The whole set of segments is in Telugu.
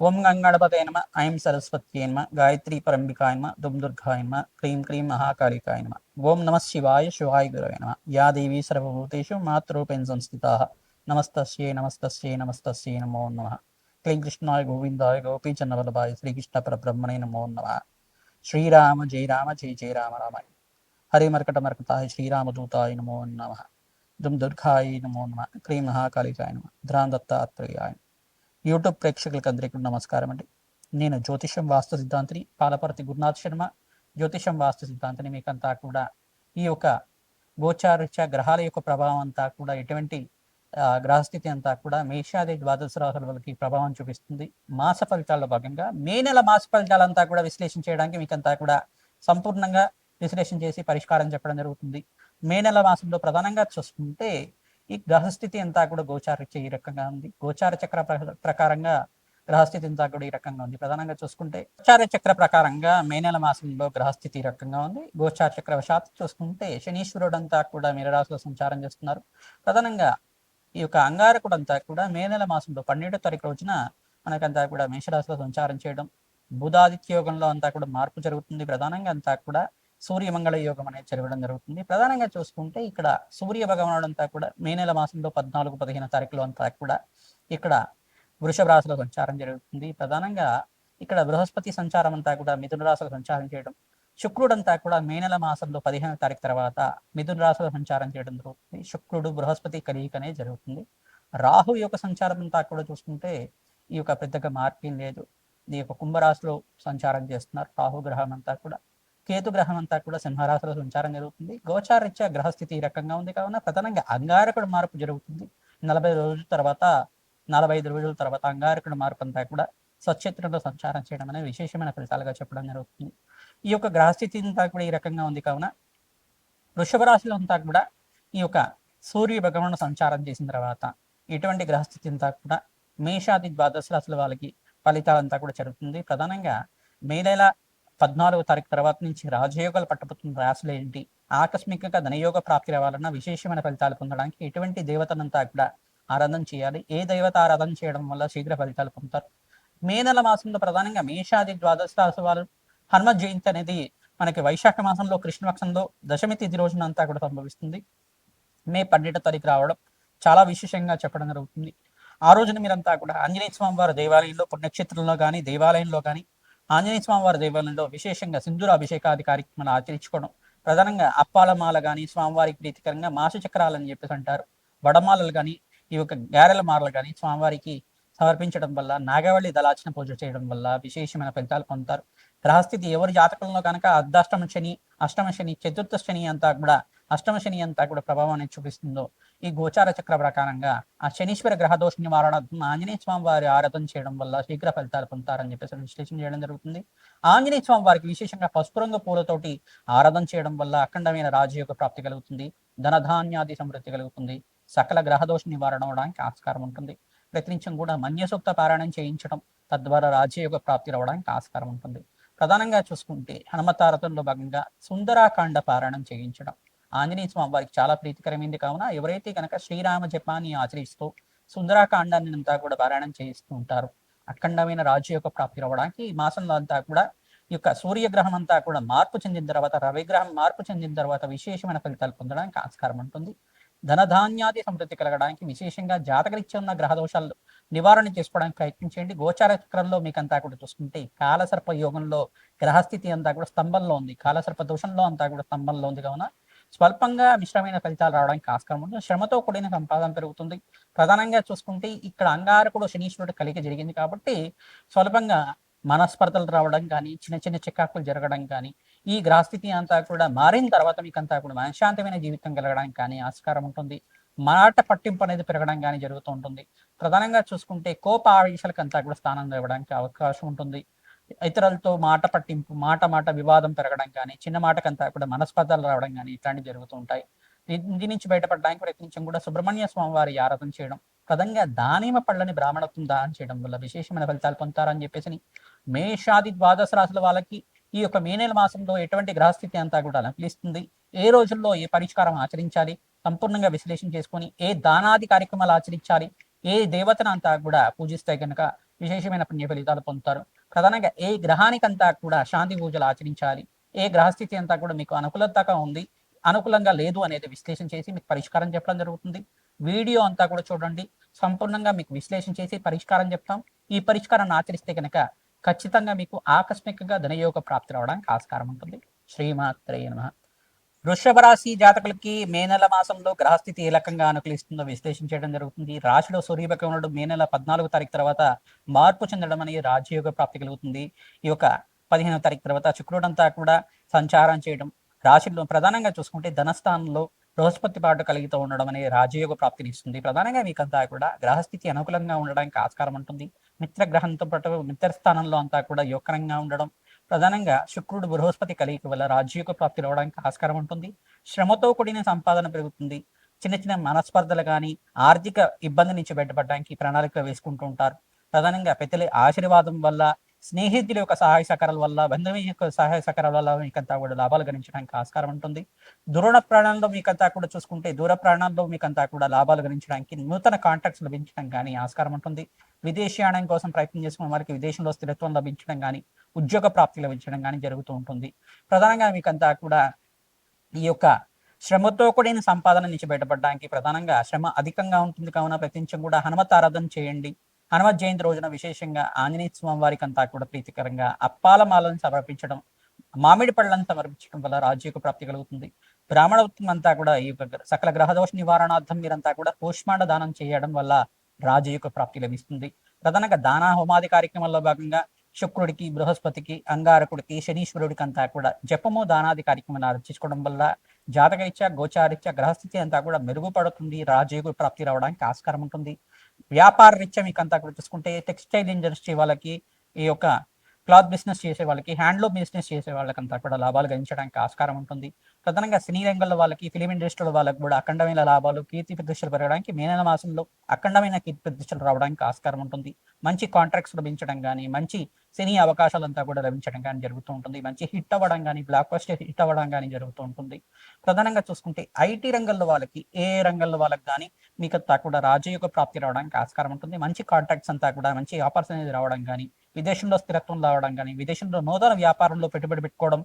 ఓం గంగణపతే నమ ఐం సరస్వత్యై నమ గాయత్రీ పరంబికాయ నమ దుమ్ దుర్గాయ నమ క్రీం క్రీం మహాకాళికాయ నమ ఓం నమ శివాయ శివాయ గురవే నమ యా దేవీ సర్వభూతేషు మాతృరూపేణ సంస్థితాః నమస్తస్యై నమస్తస్యై నమస్తస్యై నమో నమః క్లీం కృష్ణాయ గోవిందాయ గోపీచన్నవల్లభాయ శ్రీకృష్ణ పరబ్రహ్మణే నమో నమః శ్రీరామ జయ రామ జయ జయ రామ రామాయ హరి మర్కట మర్కటాయ శ్రీరామదూతాయ నమో నమః దుమ్ దుర్గాయ నమో నమః క్రీం మహాకాళికాయ నమ ధ్రాన్ దత్తాత్రేయాయ. యూట్యూబ్ ప్రేక్షకులకు అందరికీ నమస్కారం అండి. నేను జ్యోతిషం వాస్తు సిద్ధాంతిని పాలపర్తి గురునాథ్ శర్మ. జ్యోతిషం వాస్తు సిద్ధాంతిని మీకంతా కూడా ఈ యొక్క గోచారీత్యా గ్రహాల యొక్క ప్రభావం అంతా కూడా ఎటువంటి గ్రహస్థితి అంతా కూడా మేషాది ద్వాదశ రాశుల వాళ్ళకి ప్రభావం చూపిస్తుంది. మాస ఫలితాల్లో భాగంగా మే నెల మాస ఫలితాలంతా కూడా విశ్లేషణ చేయడానికి మీకంతా కూడా సంపూర్ణంగా విశ్లేషణ చేసి పరిష్కారం చెప్పడం జరుగుతుంది. మే నెల మాసంలో ప్రధానంగా చూసుకుంటే ఈ గ్రహస్థితి అంతా కూడా గోచారీత్యా ఈ రకంగా ఉంది. గోచార చక్ర ప్రకారంగా గ్రహస్థితి అంతా కూడా ఈ రకంగా ఉంది. ప్రధానంగా చూసుకుంటే గోచార చక్ర ప్రకారంగా మే నెల మాసంలో గ్రహస్థితి ఈ రకంగా ఉంది. గోచార చక్ర వశాత్తు చూసుకుంటే శనీశ్వరుడు అంతా కూడా మీనరాశిలో సంచారం చేస్తున్నారు. ప్రధానంగా ఈ యొక్క అంగారకుడు అంతా కూడా మే నెల మాసంలో 12వ తారీఖు రోజున మనకంతా కూడా మేషరాశిలో సంచారం చేయడం, బుధాదిత్య యోగంలో అంతా కూడా మార్పు జరుగుతుంది. ప్రధానంగా అంతా కూడా సూర్యమంగళ యోగం అనేది జరగడం జరుగుతుంది. ప్రధానంగా చూసుకుంటే ఇక్కడ సూర్య భగవానుడు అంతా కూడా మే నెల మాసంలో 14, 15 తారీఖులో అంతా కూడా ఇక్కడ వృషభ రాశిలో సంచారం జరుగుతుంది. ప్రధానంగా ఇక్కడ బృహస్పతి సంచారం అంతా కూడా మిథున రాశిలో సంచారం చేయడం, శుక్రుడు అంతా కూడా మే నెల మాసంలో 15వ తారీఖు తర్వాత మిథున రాశిలో సంచారం చేయడం జరుగుతుంది. శుక్రుడు బృహస్పతి కలయిక అనేది జరుగుతుంది. రాహు యొక్క సంచారం అంతా కూడా చూసుకుంటే ఈ యొక్క పెద్దగా మార్పు లేదు. ఈ యొక్క కుంభరాశిలో సంచారం చేస్తున్నారు రాహు గ్రహం అంతా కూడా. కేతు గ్రహం అంతా కూడా సింహరాశిలో సంచారం జరుగుతుంది. గోచారీత్యా గ్రహస్థితి ఈ రకంగా ఉంది కావున ప్రధానంగా అంగారకుడు మార్పు జరుగుతుంది. 40 రోజుల తర్వాత 45 రోజుల తర్వాత అంగారకుడు మార్పు అంతా కూడా స్వక్షేత్రంలో సంచారం చేయడం అనేది విశేషమైన ఫలితాలుగా చెప్పడం జరుగుతుంది. ఈ యొక్క గ్రహస్థితి అంతా కూడా ఈ రకంగా ఉంది కావున వృషభ రాశిలో అంతా కూడా ఈ యొక్క సూర్య భగవాను సంచారం చేసిన తర్వాత ఇటువంటి గ్రహస్థితి అంతా కూడా మేషాది ద్వాదశ రాశుల వాళ్ళకి ఫలితాలంతా కూడా జరుగుతుంది. ప్రధానంగా మే నెల 14వ తారీఖు తర్వాత నుంచి రాజయోగాలు పట్టబోతున్న రాశులు ఏంటి, ఆకస్మికంగా ధనయోగ ప్రాప్తి రావాలన్నా విశేషమైన ఫలితాలు పొందడానికి ఎటువంటి దేవతనంతా కూడా ఆరాధన చేయాలి, ఏ దేవత ఆరాధన చేయడం వల్ల శీఘ్ర ఫలితాలు పొందుతారు. మే నెల మాసంలో ప్రధానంగా మేషాది ద్వాదశ రాశి వారు హనుమ జయంతి అనేది మనకి వైశాఖ మాసంలో కృష్ణపక్షంలో దశమి తిథి రోజున అంతా కూడా సంభవిస్తుంది. మే 12వ తారీఖు రావడం చాలా విశేషంగా చెప్పడం జరుగుతుంది. ఆ రోజున మీరంతా కూడా ఆంజనేయ స్వామి వారి దేవాలయంలో పుణ్యక్షేత్రంలో కానీ దేవాలయంలో కానీ ఆంజనేయ స్వామి వారి దేవాలయంలో విశేషంగా సింధూర అభిషేకాది కార్యక్రమాలు ఆచరించుకోవడం, ప్రధానంగా అప్పాలమాల కానీ స్వామివారికి ప్రీతికరంగా మాస చక్రాలు అని చెప్పేసి అంటారు, వడమాలలు కానీ ఈ యొక్క గారెల మాలలు కానీ స్వామివారికి సమర్పించడం వల్ల, నాగవల్లి దళార్చన పూజ చేయడం వల్ల విశేషమైన ఫలితాలు పొందుతారు. గ్రహస్థితి ఎవరి జాతకంలో కనుక అర్ధాష్టమ శని, అష్టమ శని, చతుర్థ శని అంతా కూడా అష్టమ శని అంతా కూడా ప్రభావం అనేది చూపిస్తుందో ఈ గోచార చక్ర ప్రకారంగా ఆ శనీశ్వర గ్రహ దోష నివారణార్థం ఆంజనేయ స్వామి వారి ఆరాధన చేయడం వల్ల శీఘ్ర ఫలితాలు పొందుతారని చెప్పేసి విశ్లేషణ చేయడం జరుగుతుంది. ఆంజనేయ స్వామి వారికి విశేషంగా పసుపు రంగు పూలతోటి ఆరాధన చేయడం వల్ల అఖండమైన రాజయోగ ప్రాప్తి కలుగుతుంది, ధనధాన్యాది సమృద్ధి కలుగుతుంది, సకల గ్రహదోష నివారణ అవడానికి ఆస్కారం ఉంటుంది. ప్రతినిత్యం కూడా మన్యసూక్త పారాయణం చేయించడం తద్వారా రాజయోగ ప్రాప్తి రావడానికి ఆస్కారం ఉంటుంది. ప్రధానంగా చూసుకుంటే హనుమతారతంలో భాగంగా సుందరాకాండ పారాయణం చేయించడం ఆంజనేయ స్వామి వారికి చాలా ప్రీతికరమైంది కావున ఎవరైతే కనుక శ్రీరామ జపాన్ని ఆచరిస్తూ సుందరాకాండాన్ని అంతా కూడా పారాయణం చేయిస్తూ ఉంటారు అఖండమైన రాజయోగ ప్రాప్తి రావడానికి ఈ మాసంలో అంతా కూడా ఈ యొక్క సూర్యగ్రహం అంతా కూడా మార్పు చెందిన తర్వాత రవిగ్రహం మార్పు చెందిన తర్వాత విశేషమైన ఫలితాలు పొందడానికి ఆస్కారం ఉంటుంది. ధనధాన్యాది సమృద్ధి కలగడానికి విశేషంగా జాతకరీత్యా ఉన్న గ్రహ దోషాలు నివారణ చేసుకోవడానికి ప్రయత్నించండి. గోచార చక్రంలో మీకంతా కూడా చూసుకుంటే కాలసర్ప యోగంలో గ్రహస్థితి అంతా కూడా స్తంభంలో ఉంది, కాలసర్ప దోషంలో అంతా కూడా స్తంభంలో ఉంది కావున స్వల్పంగా మిశ్రమైన ఫలితాలు రావడానికి ఆస్కారం ఉంటుంది. శ్రమతో కూడిన సంపాదన పెరుగుతుంది. ప్రధానంగా చూసుకుంటే ఇక్కడ అంగారకుడు శనీశ్వరుడు కలిగి జరిగింది కాబట్టి స్వల్పంగా మనస్పర్ధలు రావడం కానీ చిన్న చిన్న చికాకులు జరగడం కానీ ఈ గ్రహస్థితి అంతా కూడా మారిన తర్వాత మీకంతా కూడా మనశ్శాంతమైన జీవితం కలగడానికి కానీ ఆస్కారం ఉంటుంది. మాట పట్టింపు అనేది పెరగడం కానీ జరుగుతూ ఉంటుంది. ప్రధానంగా చూసుకుంటే కోప ఆవేశాలకు అంతా కూడా స్థానం ఇవ్వడానికి అవకాశం ఉంటుంది. ఇతరులతో మాట పట్టింపు మాట వివాదం పెరగడం కానీ చిన్న మాటకంతా కూడా మనస్పర్ధలు రావడం కానీ ఇట్లాంటివి జరుగుతూ ఉంటాయి. దీని నుంచి బయటపడడానికి ప్రయత్నించడం కూడా సుబ్రహ్మణ్య స్వామి వారి ఆరాధన చేయడం, ప్రధానంగా దానిమ పళ్ళని బ్రాహ్మణత్వం దానం చేయడం వల్ల విశేషమైన ఫలితాలు పొందుతారని చెప్పేసి మేషాది ద్వాదశ రాశుల వాళ్ళకి ఈ యొక్క మే నెల మాసంలో ఎటువంటి గ్రహస్థితి అంతా కూడా అనిపిస్తుంది, ఏ రోజుల్లో ఏ పరిష్కారం ఆచరించాలి, సంపూర్ణంగా విశ్లేషణ చేసుకొని ఏ దానాది కార్యక్రమాలు ఆచరించాలి, ఏ దేవతను అంతా కూడా పూజిస్తే కనుక విశేషమైన పుణ్య ఫలితాలు పొందుతారు. ప్రధానంగా ఏ గ్రహానికంతా కూడా శాంతి పూజలు ఆచరించాలి, ఏ గ్రహస్థితి అంతా కూడా మీకు అనుకూలతగా ఉంది, అనుకూలంగా లేదు అనేది విశ్లేషణ చేసి మీకు పరిష్కారం చెప్పడం జరుగుతుంది. వీడియో అంతా కూడా చూడండి, సంపూర్ణంగా మీకు విశ్లేషణ చేసి పరిష్కారం చెప్తాం. ఈ పరిష్కారాన్ని ఆచరిస్తే కనుక ఖచ్చితంగా మీకు ఆకస్మికంగా ధనయోగ ప్రాప్తి రావడానికి ఆస్కారం ఉంటుంది. శ్రీమాత్రే నమః. వృషభ రాశి జాతకులకి మే నెల మాసంలో గ్రహస్థితి ఏ రకంగా అనుకూలిస్తుందో విశ్లేషణ చేయడం జరుగుతుంది. రాశిలో సూర్యభగవానుడు మే నెల 14వ తారీఖు తర్వాత మార్పు చెందడం అనేది రాజయోగ ప్రాప్తి కలుగుతుంది. ఈ యొక్క 15వ తారీఖు తర్వాత శుక్రుడంతా కూడా సంచారం చేయడం, రాశిలో ప్రధానంగా చూసుకుంటే ధనస్థానంలో బృహస్పతి పాటు కలుగుతూ ఉండడం అనేది రాజయోగ ప్రాప్తిని ఇస్తుంది. ప్రధానంగా మీకంతా కూడా గ్రహస్థితి అనుకూలంగా ఉండడానికి ఆస్కారం ఉంటుంది. మిత్రగ్రహంతో పాటు మిత్రస్థానంలో అంతా కూడా యోగకరంగా ఉండడం, ప్రధానంగా శుక్రుడు బృహస్పతి కలయిక వల్ల రాజయోగ ప్రాప్తి రావడానికి ఆస్కారం ఉంటుంది. శ్రమతో కూడిన సంపాదన పెరుగుతుంది. చిన్న చిన్న మనస్పర్ధలు కానీ ఆర్థిక ఇబ్బంది నుంచి బయటపడడానికి ప్రణాళిక వేసుకుంటూ ఉంటారు. ప్రధానంగా పెద్దల ఆశీర్వాదం వల్ల, స్నేహితుల యొక్క సహాయ సహకారాల వల్ల, బంధువుల యొక్క సహాయ సహకారాల వల్ల మీకంతా కూడా లాభాలు గణించడానికి ఆస్కారం ఉంటుంది. దూర ప్రయాణంలో మీకంతా కూడా చూసుకుంటే దూర ప్రయాణంలో మీకంతా కూడా లాభాలు గణించడానికి, నూతన కాంట్రాక్ట్స్ లభించడం కానీ ఆస్కారం ఉంటుంది. విదేశీయానం కోసం ప్రయత్నం చేసుకున్న వారికి విదేశంలో స్థిరత్వం లభించడం కానీ, ఉద్యోగ ప్రాప్తి లభించడం కానీ జరుగుతూ ఉంటుంది. ప్రధానంగా మీకంతా కూడా ఈ యొక్క శ్రమతో కూడిన సంపాదన నుంచి బయటపడడానికి ప్రధానంగా శ్రమ అధికంగా ఉంటుంది కావున ప్రతినిత్యం కూడా హనుమత్ ఆరాధన చేయండి. హనుమత్ జయంతి రోజున విశేషంగా ఆంజనేయ స్వామి వారికి అంతా కూడా ప్రీతికరంగా అప్పాల మాలను సమర్పించడం, మామిడి పళ్ళను సమర్పించడం వల్ల రాజ్యకు ప్రాప్తి కలుగుతుంది. బ్రాహ్మణ వృత్తం అంతా కూడా ఈ సకల గ్రహదోష నివారణార్థం మీరంతా కూడా కూష్మాండ దానం చేయడం వల్ల రాజయోగ ప్రాప్తి లభిస్తుంది. ప్రధానంగా దాన హోమాది కార్యక్రమాల్లో భాగంగా శుక్రుడికి, బృహస్పతికి, అంగారకుడికి, శనీశ్వరుడికి అంతా కూడా జపము దానాది కార్యక్రమాలు ఆర్చించుకోవడం వల్ల జాతకరీత్యా గోచారీత్యా గ్రహస్థితి అంతా కూడా మెరుగుపడుతుంది. రాజయోగ ప్రాప్తి రావడానికి ఆస్కారం ఉంటుంది. వ్యాపార రీత్యా మీకు అంతా కూడా చూసుకుంటే టెక్స్టైల్ ఇండస్ట్రీ వాళ్ళకి, ఈ యొక్క క్లాత్ బిజినెస్ చేసే వాళ్ళకి, హ్యాండ్లూమ్ బిజినెస్ చేసే వాళ్ళకంతా కూడా లాభాలు గణించడానికి ఆస్కారం ఉంటుంది. ప్రధానంగా సినీ రంగంలో వాళ్ళకి, ఫిలిం ఇండస్ట్రీలో వాళ్ళకి కూడా అఖండమైన లాభాలు, కీర్తి ప్రతిష్టలు పెరగడానికి మే నెల మాసంలో అఖండమైన కీర్తి ప్రతిష్టలు రావడానికి ఆస్కారం ఉంటుంది. మంచి కాంట్రాక్ట్స్ లభించడం కానీ, మంచి సినీ అవకాశాలంతా కూడా లభించడం కానీ జరుగుతూ ఉంటుంది. మంచి హిట్ అవ్వడం కానీ, బ్లాక్ బస్టర్ హిట్ అవ్వడం కానీ జరుగుతూ ఉంటుంది. ప్రధానంగా చూసుకుంటే ఐటీ రంగంలో వాళ్ళకి, ఏ రంగంలో వాళ్ళకి కానీ మీకంతా కూడా రాజయోగ ప్రాప్తి రావడానికి ఆస్కారం ఉంటుంది. మంచి కాంట్రాక్ట్స్ అంతా కూడా, మంచి ఆఫర్స్ అనేది రావడం కానీ, విదేశంలో స్థిరత్వం రావడం కానీ, విదేశంలో నూతన వ్యాపారంలో పెట్టుబడి పెట్టుకోవడం,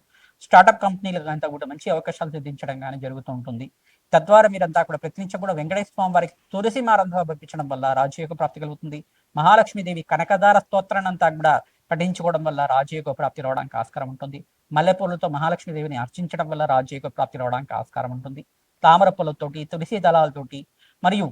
స్టార్టప్ కంపెనీలకు అంతా కూడా మంచి అవకాశాలు సిద్ధించడం కానీ జరుగుతూ ఉంటుంది. తద్వారా మీరంతా కూడా ప్రతినిత్యం కూడా వెంకటేశ్వర స్వామి వారికి తులసి మారంతో పంపించడం వల్ల రాజయోగ ప్రాప్తి కలుగుతుంది. మహాలక్ష్మీదేవి కనకదార స్తోత్రాన్ని అంతా కూడా పఠించుకోవడం వల్ల రాజయోగ ప్రాప్తి రావడానికి ఆస్కారం ఉంటుంది. మల్లెపూలతో మహాలక్ష్మీదేవిని అర్చించడం వల్ల రాజయోగ ప్రాప్తి రావడానికి ఆస్కారం ఉంటుంది. తామర పూలతోటి, తులసి దళాలతోటి మరియు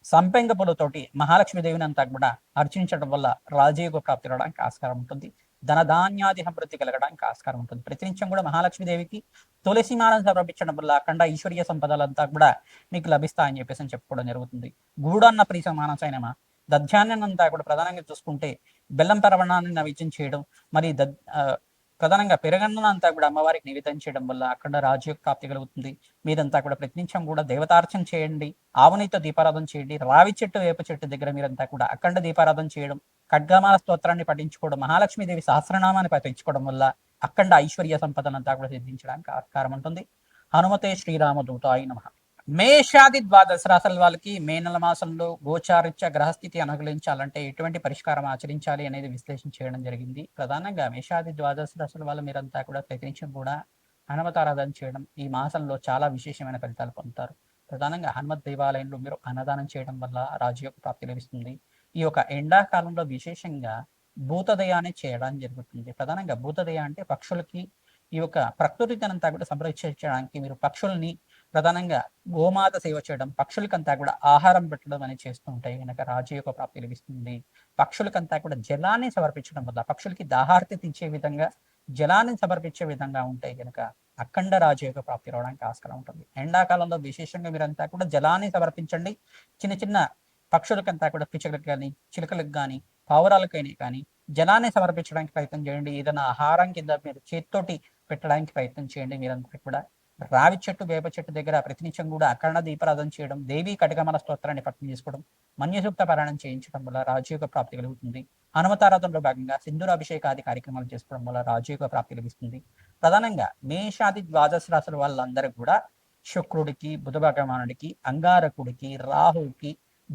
సంపెంగ పూలతోటి మహాలక్ష్మీదేవిని అంతా కూడా అర్చించడం వల్ల రాజయోగ ప్రాప్తి రావడానికి ఆస్కారం ఉంటుంది. ధనధాన్యాది సమృద్ధి కలగడానికి ఆస్కారం ఉంటుంది. ప్రతినిత్యం కూడా మహాలక్ష్మీదేవికి తులసి మాలను సమర్పించడం వల్ల అఖండ ఈశ్వరీయ సంపదలంతా కూడా మీకు లభిస్తాయని చెప్పేసి చెప్పుకోవడం జరుగుతుంది. గూడన్న ప్రీస మానసైనమా దధ్యాన్నం అంతా కూడా ప్రధానంగా చూసుకుంటే బెల్లం పరవణాన్ని నైవేద్యం చేయడం, మరి ప్రధానంగా పెరగన్నం అంతా కూడా అమ్మవారికి నివేదన చేయడం వల్ల అక్కడ రాజయోగ ప్రాప్తి కలుగుతుంది. మీరంతా కూడా ప్రతినిత్యం కూడా దేవతార్చన చేయండి, ఆవునితో దీపారాధన చేయండి, రావి చెట్టు, వేప చెట్టు దగ్గర మీరంతా కూడా అఖండ దీపారాధన చేయడం, ఖడ్గమాల స్తోత్రాన్ని పఠించుకోవడం, మహాలక్ష్మీదేవి సహస్రనామాన్ని పఠించుకోవడం వల్ల అఖండ ఐశ్వర్య సంపదనంతా కూడా సిద్ధించడానికి ఆస్కారం ఉంటుంది. హనుమతే శ్రీరామదూతాయ నమః. మేషాది ద్వాదశ రాశుల వాళ్ళకి మే నెల మాసంలో గోచారిత్య గ్రహస్థితి అనుకూలించాలంటే ఎటువంటి పరిష్కారం ఆచరించాలి అనేది విశ్లేషణ చేయడం జరిగింది. ప్రధానంగా మేషాది ద్వాదశ రాశుల వాళ్ళు మీరంతా కూడా ప్రతినిత్యం కూడా హనుమతారాధన చేయడం ఈ మాసంలో చాలా విశేషమైన ఫలితాలు పొందుతారు. ప్రధానంగా హనుమత్ దేవాలయంలో మీరు అన్నదానం చేయడం వల్ల రాజయోగ ప్రాప్తి లభిస్తుంది. ఈ యొక్క ఎండాకాలంలో విశేషంగా భూతదయాన్ని చేయడం జరుగుతుంది. ప్రధానంగా భూతదయ అంటే పక్షులకి, ఈ యొక్క ప్రకృతినంతా కూడా సంరక్షించడానికి మీరు పక్షుల్ని ప్రధానంగా గోమాత సేవ చేయడం, పక్షులకంతా కూడా ఆహారం పెట్టడం అనేది చేస్తూ ఉంటాయి కనుక రాజయోగ ప్రాప్తి లభిస్తుంది. పక్షులకంతా కూడా జలాన్ని సమర్పించడం వల్ల, పక్షులకి దాహార్తి తీర్చే విధంగా జలాన్ని సమర్పించే విధంగా ఉంటాయి కనుక అఖండ రాజయోగ ప్రాప్తి రావడానికి ఆస్కారం ఉంటుంది. ఎండాకాలంలో విశేషంగా మీరంతా కూడా జలాన్ని సమర్పించండి. చిన్న చిన్న పక్షులకంతా కూడా పిచ్చుకలకు కానీ, చిలుకలకు కానీ, పావురాలకైనా కానీ జలాన్ని సమర్పించడానికి ప్రయత్నం చేయండి. ఏదైనా ఆహారం కింద మీరు చేతితోటి పెట్టడానికి ప్రయత్నం చేయండి. మీరంతా కూడా రావి చెట్టు, వేప చెట్టు దగ్గర ప్రతినిత్యం కూడా అఖండ దీపారాధన చేయడం, దేవి కటకమల స్తోత్రాన్ని పఠనం చేసుకోవడం, మన్యసూక్త పారాయణం చేయించడం వల్ల రాజయోగ ప్రాప్తి కలుగుతుంది. హనుమతారాధనలో భాగంగా సింధూరాభిషేకాది కార్యక్రమాలు చేసుకోవడం వల్ల రాజయోగ ప్రాప్తి లభిస్తుంది. ప్రధానంగా మేషాది ద్వాదశ రాశుల వాళ్ళందరూ కూడా శుక్రుడికి, బుధ భగవానుడికి, అంగారకుడికి, రాహుకి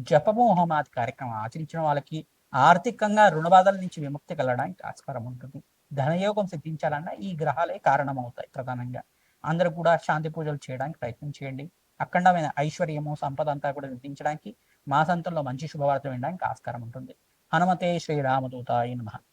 జపము హోమాది కార్యక్రమం ఆచరించిన వాళ్ళకి ఆర్థికంగా రుణబాధల నుంచి విముక్తి కలగడానికి ఆస్కారం ఉంటుంది. ధనయోగం సిద్ధించాలన్నా ఈ గ్రహాలే కారణమవుతాయి ప్రధానంగా. అందరూ కూడా శాంతి పూజలు చేయడానికి ప్రయత్నం చేయండి. అఖండమైన ఐశ్వర్యము సంపద అంతా కూడా సిద్ధించడానికి మాసంతంలో మంచి శుభవార్త వినడానికి ఆస్కారం ఉంటుంది. హనుమతే శ్రీరామదూతాయ నమః.